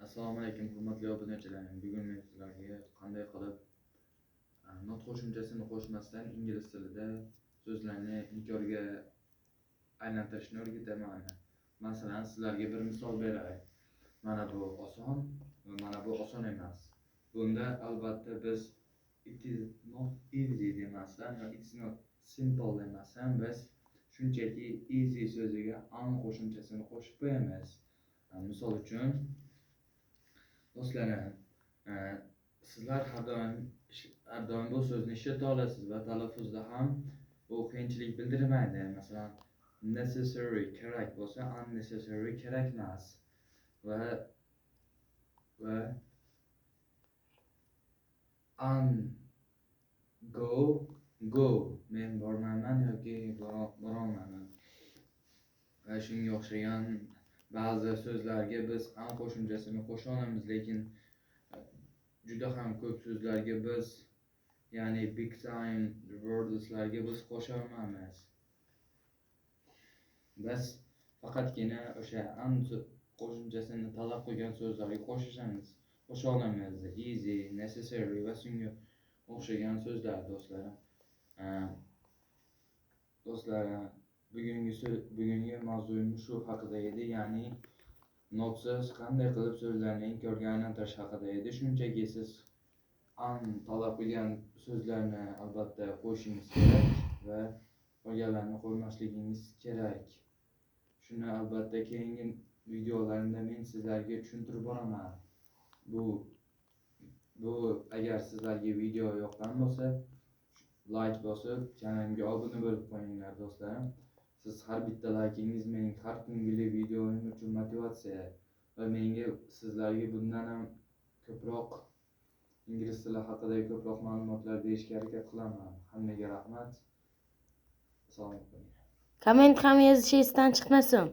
Assalomu alaykum, hurmatli obunachilarim. Bugun men sizlarga qanday qilib not qo'shimchasini qo'shmasdan ingliz tilida so'zlarni inkorga aylantirishni o'rgataman. Masalan, sizlarga bir misol beray. Mana bu oson va mana bu oson emas. Bunda albatta biz it is not easy demasdan yoki it's not simple demasdan biz shunchaki easy so'ziga am qo'shimchasini qo'shib qo'yamiz. Misol uchun do'stlarim, sizlar har doim bu so'zni ishlatib olasiz va talaffuzda ham bu qiyinchilik bildirmaydi. Masalan, necessary kerak bo'lsa, unnecessary kerak emas. Va go men bormayman yoki borolmayman. Va shunga o'xshagan ba'zi so'zlarga biz an qo'shimchasini qo'sha olamiz, lekin juda ham ko'p so'zlarga biz, ya'ni big time wordslarga biz qo'sha olmaymiz. Biz faqatgina o'sha an qo'shimchasini talab qilgan so'zlarga qo'sha olamiz. Easy, necessary va shunga o'xshagan so'zlar do'stlarim. Bugungi mavzuimiz shu haqida edi, ya'ni notsiz qanday qilib so'zlarni inkorga aylantirish haqida edi. Shunchaki siz an talab qilgan so'zlarni albatta qo'shishingiz kerak va qolganlarni qo'ymasligingiz kerak. Shuni albatta keyingi videolarimda men sizlarga tushuntirib boraman. Bu agar sizlarga video yoqqan bo'lsa, like bosib, kanalimga obuna bo'lib qo'yinglar do'stlarim. Siz har bitta like'ingiz mening har kungi videoim uchun motivatsiya va menga sizlarga bundan ham ko'proq ingliz tili haqida ko'proq ma'lumotlar berishga harakat qilaman. Hammaga rahmat. Assalomu alaykum. Komment ham yozishingiz chiqmasin.